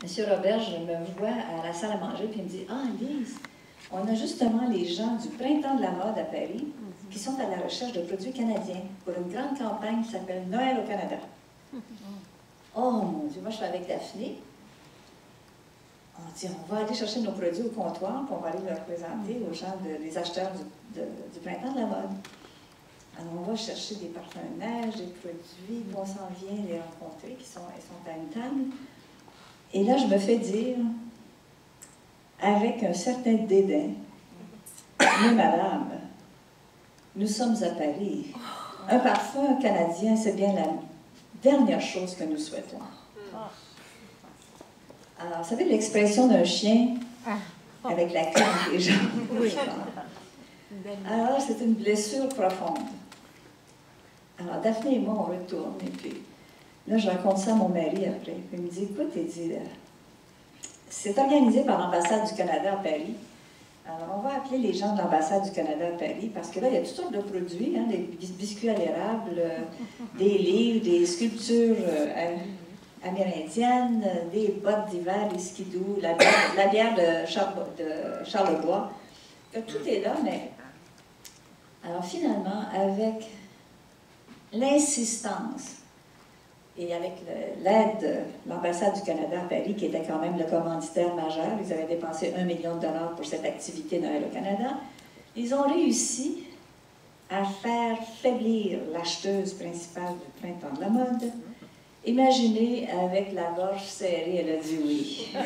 M. Robert, je me vois à la salle à manger, puis il me dit « Ah, Lise, on a justement les gens du Printemps de la mode à Paris qui sont à la recherche de produits canadiens pour une grande campagne qui s'appelle Noël au Canada. » Oh mon Dieu, moi je suis avec Daphné. On dit, on va aller chercher nos produits au comptoir, puis on va aller les présenter aux gens, les acheteurs du Printemps de la mode. Alors on va chercher des parfums neige, des produits, puis on s'en vient les rencontrer, ils sont à une table. Et là, je me fais dire, avec un certain dédain, mais madame, nous sommes à Paris. Un parfum canadien, c'est bien la dernière chose que nous souhaitons. Alors, vous savez l'expression d'un chien avec la queue des gens. Alors, c'est une blessure profonde. Alors, Daphné et moi, on retourne, et puis là, je raconte ça à mon mari après. Puis il me dit, écoute, il dit, c'est organisé par l'ambassade du Canada à Paris. Alors, on va appeler les gens de l'ambassade du Canada à Paris, parce que là, il y a toutes sortes de produits, hein, des biscuits à l'érable, des livres, des sculptures amérindiennes, des bottes d'hiver, des skidoo, la bière de Charlebois. Tout est là, mais... Alors, finalement, avec l'insistance et avec l'aide de l'ambassade du Canada à Paris, qui était quand même le commanditaire majeur, ils avaient dépensé $1 million pour cette activité Noël au Canada, ils ont réussi à faire faiblir l'acheteuse principale du Printemps de la mode. Imaginez, avec la gorge serrée, elle a dit oui. Il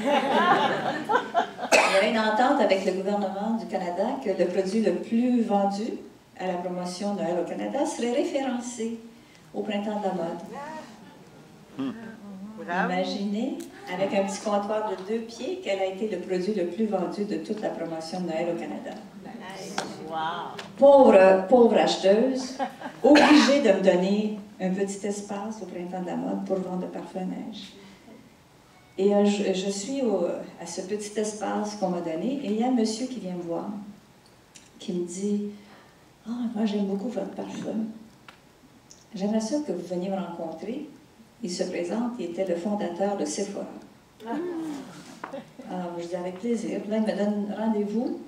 y avait une entente avec le gouvernement du Canada que le produit le plus vendu à la promotion Noël au Canada serait référencé au Printemps de la mode. Imaginez, avec un petit comptoir de 2 pieds, quel a été le produit le plus vendu de toute la promotion de Noël au Canada. Pauvre acheteuse, obligée de me donner un petit espace au Printemps de la mode pour vendre de parfum neige. Et je suis à ce petit espace qu'on m'a donné, et il y a un monsieur qui vient me voir, qui me dit « Ah, moi j'aime beaucoup votre parfum. J'aimerais ça que vous veniez me rencontrer. » Il se présente, il était le fondateur de Sephora. Alors, je dis avec plaisir. Là, il me donne rendez-vous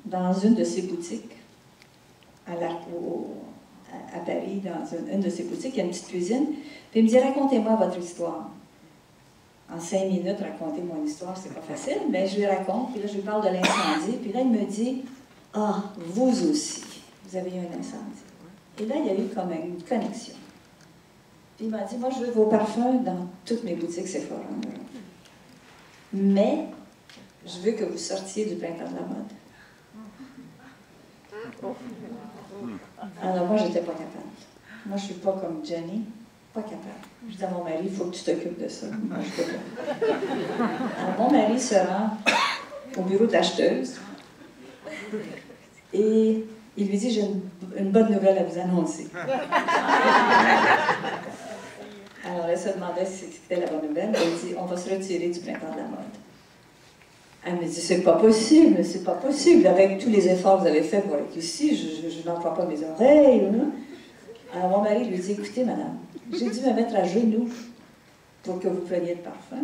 dans une de ses boutiques, à Paris, dans une de ses boutiques, il y a une petite cuisine. Puis il me dit, racontez-moi votre histoire. En 5 minutes, raconter mon histoire, c'est pas facile, mais je lui raconte, puis là, je lui parle de l'incendie, puis là, il me dit, ah, vous aussi, vous avez eu un incendie. Et là, il y a eu comme une connexion. Puis il m'a dit, moi, je veux vos parfums dans toutes mes boutiques Sephora. Mais, je veux que vous sortiez du Printemps de la mode. Alors moi, j'étais pas capable. Moi, je suis pas comme Jenny, pas capable. Je dis à mon mari, il faut que tu t'occupes de ça. Moi, je peux pas. Alors, mon mari se rend au bureau de l'acheteuse et il lui dit, j'ai une bonne nouvelle à vous annoncer. Alors, elle se demandait si c'était la bonne nouvelle. Elle dit, on va se retirer du Printemps de la mode. Elle me dit, c'est pas possible, avec tous les efforts que vous avez faits pour être ici, je n'en crois pas mes oreilles. Hein? Alors mon mari lui dit, écoutez madame, j'ai dû me mettre à genoux pour que vous preniez le parfum.